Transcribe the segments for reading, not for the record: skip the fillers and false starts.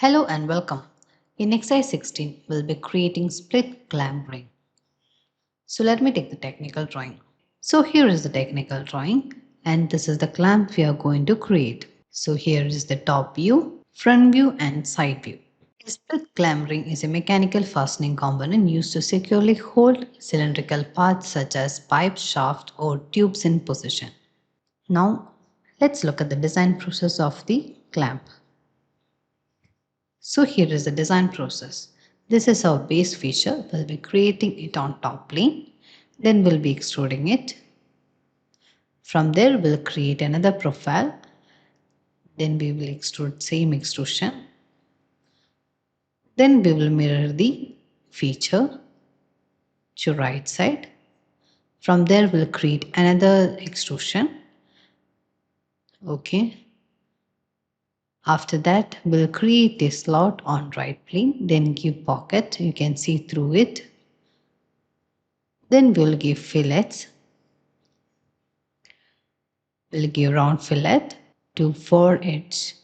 Hello and welcome. In exercise 16, we'll be creating split clamp ring. So let me take the technical drawing. So here is the technical drawing and this is the clamp we are going to create. So here is the top view, front view and side view. A split clamp ring is a mechanical fastening component used to securely hold cylindrical parts such as pipes, shaft or tubes in position. Now let's look at the design process of the clamp. So here is the design process. This is our base feature. We'll be creating it on top plane. Then we'll be extruding it. From there we'll create another profile. Then we will extrude same extrusion. Then we will mirror the feature to right side. From there we'll create another extrusion. Okay. After that we'll create a slot on right plane. Then give pocket. You can see through it. Then we'll give fillets. We'll give round fillet to 4 edge.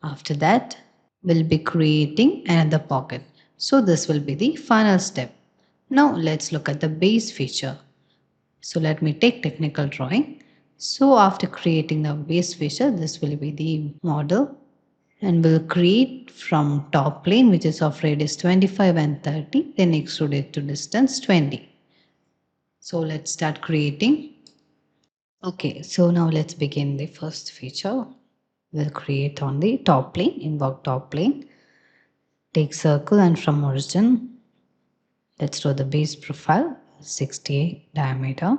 After that, we'll be creating another pocket. So this will be the final step. Now let's look at the base feature. So let me take technical drawing. So after creating the base feature, this will be the model. And we'll create from top plane, which is of radius 25 and 30, then extrude it to distance 20. So let's start creating. Okay, so now let's begin the first feature. We'll create on the top plane, invoke top plane. Take circle and from origin, let's draw the base profile, 60 diameter.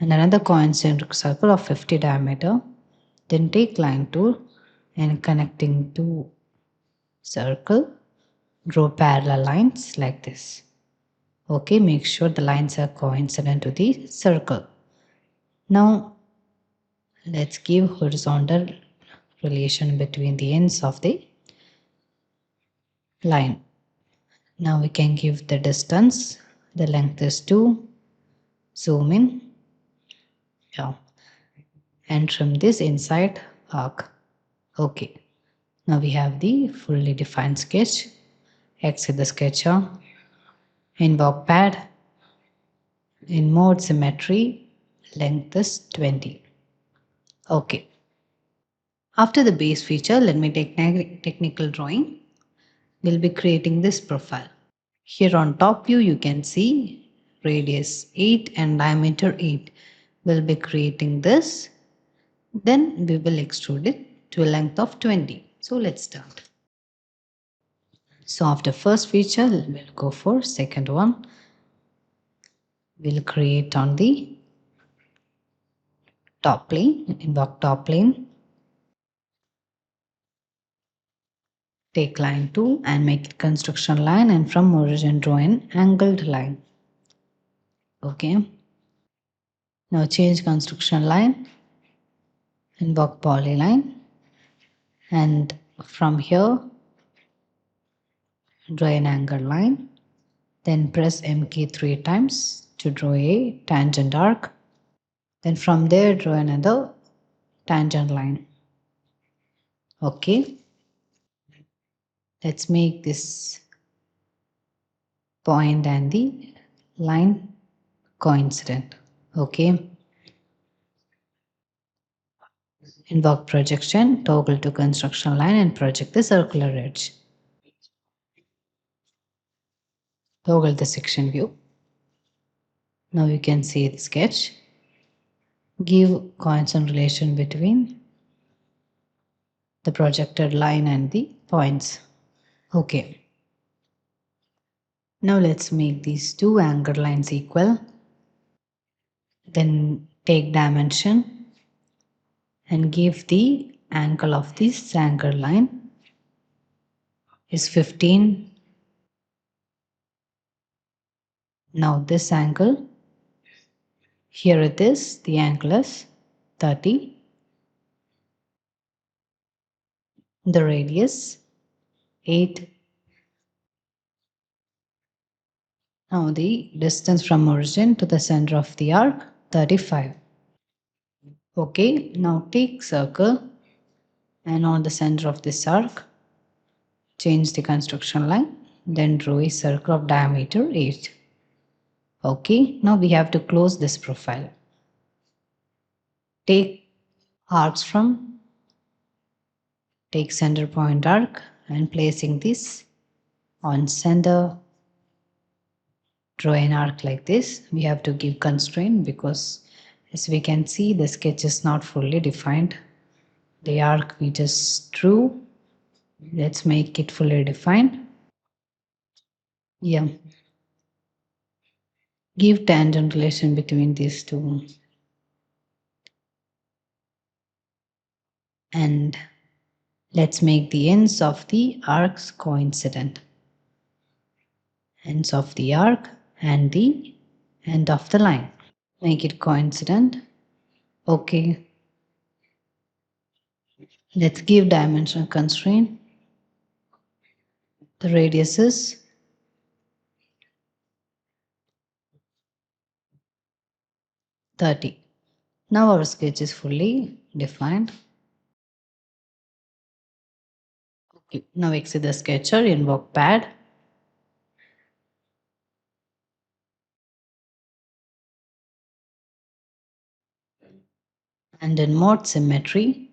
And another concentric circle of 50 diameter. Then take line tool and connecting to circle, draw parallel lines like this. Okay, make sure the lines are coincident to the circle. Now let's give horizontal relation between the ends of the line. Now we can give the distance. The length is 2. Zoom in. Yeah. And trim this inside arc. Okay. Now we have the fully defined sketch. Exit the sketcher. Invoke pad. In mode symmetry, length is 20. Okay. After the base feature, let me take technical drawing. We'll be creating this profile. Here on top view, you can see radius 8 and diameter 8. We'll be creating this. Then we will extrude it to a length of 20. So let's start. So after first feature, we'll go for second one. We'll create on the top plane, invoke top plane. Take line 2 and make it construction line and from origin draw an angled line. Okay. Now change construction line, invoke polyline and from here draw an angled line. Then press M key 3 times to draw a tangent arc. Then from there draw another tangent line. Okay. Let's make this point and the line coincident. Okay. Invoke projection, toggle to construction line and project the circular edge. Toggle the section view. Now you can see the sketch. Give coincident relation between the projected line and the points. Okay. Now let's make these two angled lines equal. Then take dimension and give the angle of this angled line is 15. Now this angle, here it is, the angle is 30. The radius 8. Now the distance from origin to the center of the arc 35. Okay, now take circle and on the center of this arc Change the construction line. Then draw a circle of diameter 8. Okay, now we have to close this profile. Take arcs from, take center point arc and placing this on center. Draw an arc like this. We have to give constraint because as we can see the sketch is not fully defined. The arc we just drew, let's make it fully defined. Yeah, give tangent relation between these two and let's make the ends of the arcs coincident. Ends of the arc and the end of the line. Make it coincident. Okay. Let's give dimension constraint. The radius is 30. Now our sketch is fully defined. Okay. Now exit the sketcher, invoke pad. And in mode symmetry,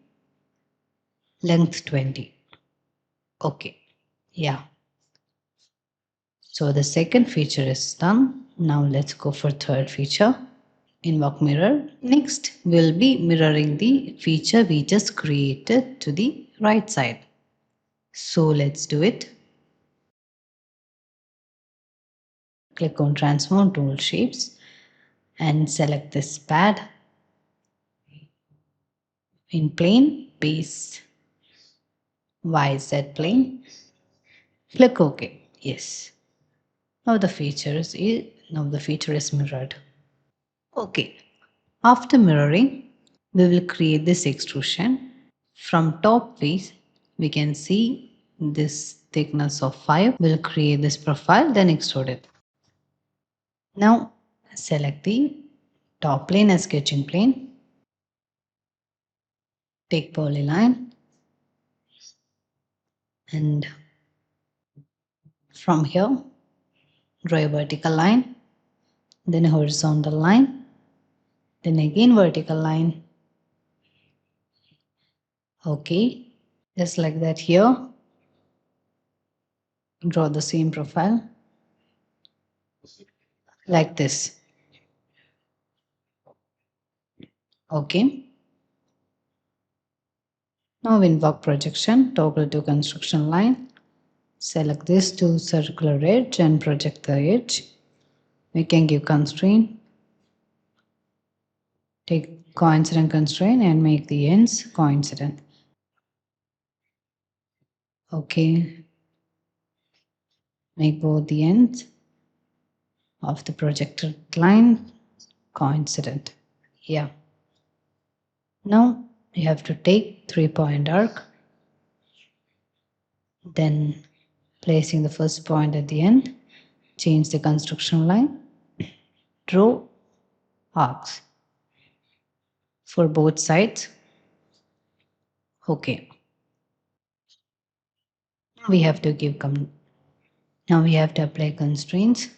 length 20. Okay. Yeah. So the second feature is done. Now let's go for third feature. Invoke mirror. Next, we'll be mirroring the feature we just created to the right side. So let's do it. Click on transform tool shapes and select this pad in plane, base, YZ plane. Click OK. Yes. Now the feature is mirrored. Okay. After mirroring, we will create this extrusion. From top face, we can see this thickness of 5. We'll create this profile, then extrude it. Now select the top plane as sketching plane. Take polyline and from here draw a vertical line, then a horizontal line, then again vertical line. Okay, just like that here. Draw the same profile like this. Okay. Now invoke projection, toggle to construction line. Select this to circular edge and project the edge. We can give constraint. Take coincident constraint and make the ends coincident. Okay. Make both the ends of the projected line coincident. Yeah. Now you have to take 3-point arc, then placing the first point at the end, change the construction line, draw arcs for both sides. Okay. We have to give now we have to apply constraints.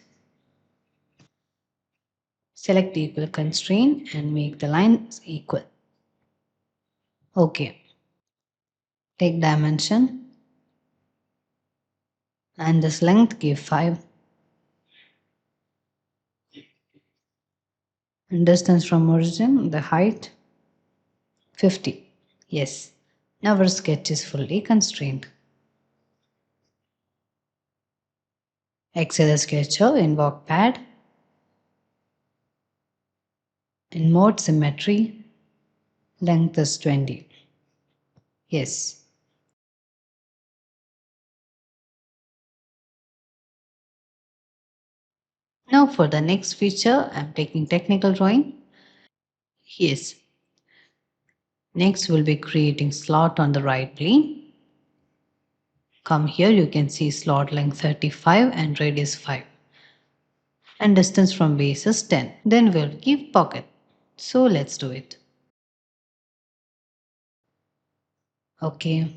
Select equal constraint and make the lines equal. Okay. Take dimension and this length give 5 and distance from origin the height 50. Yes. Now our sketch is fully constrained. Exit the sketcher, invoke pad. In mode symmetry, length is 20. Yes. Now for the next feature, I'm taking technical drawing. Yes. Next we'll be creating slot on the right plane. Come here, you can see slot length 35 and radius 5. And distance from base is 10. Then we'll give pocket. So let's do it. Okay.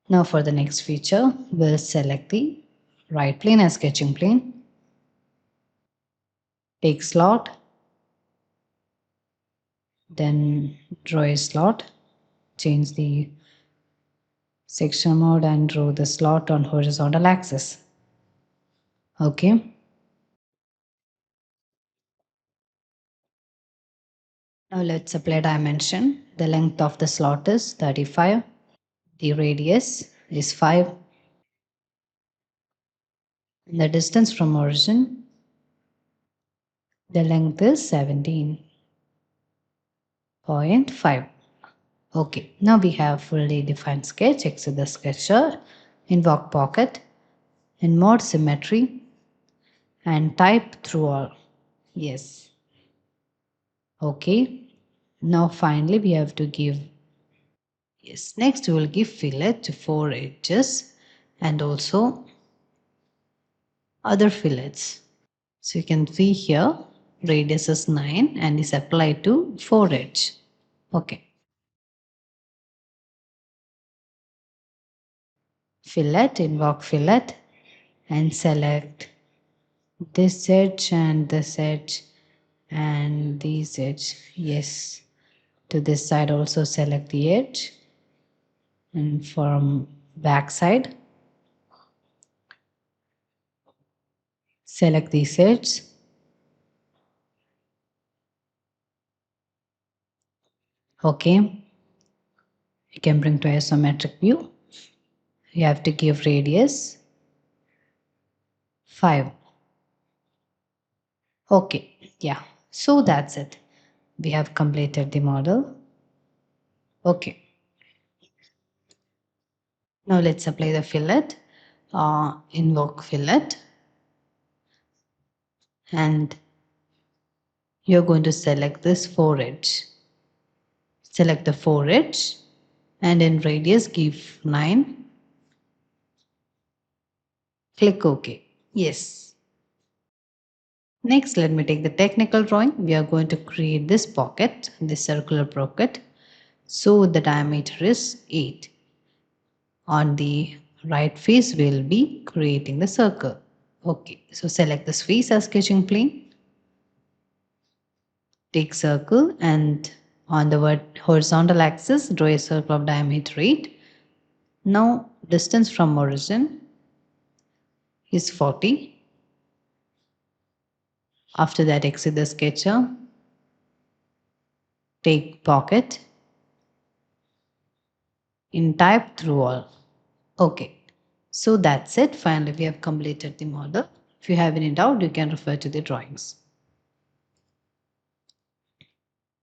Now for the next feature, we'll select the right plane as sketching plane, take slot, then draw a slot, change the section mode and draw the slot on horizontal axis. Okay. Now let's apply dimension. The length of the slot is 35. The radius is 5. And the distance from origin, the length is 17.5. Okay, now we have fully defined sketch. Exit the sketcher, invoke pocket, in mode symmetry, and type through all. Yes. Okay. Now finally we have to give. Yes. Next we will give fillet to 4 edges and also other fillets. So you can see here radius is 9 and is applied to 4 edge. Okay. Fillet, invoke fillet and select this edge and this edge and this edge. Yes. To this side also select the edge, and from back side select these edges. Okay. You can bring to isometric view. You have to give radius 5. Okay. Yeah. So that's it. We have completed the model. Okay. Now let's apply the fillet. Invoke fillet and you're going to select this 4 edge. Select the 4 edge and in radius give 9. Click OK. Yes. Next, let me take the technical drawing. We are going to create this pocket, this circular pocket. So the diameter is 8. On the right face, we will be creating the circle. Okay, so select this face as sketching plane. Take circle and on the horizontal axis, draw a circle of diameter 8. Now, distance from origin is 40. After that, exit the sketcher. Take pocket. In type through all. Okay, so that's it. Finally, we have completed the model. If you have any doubt, you can refer to the drawings.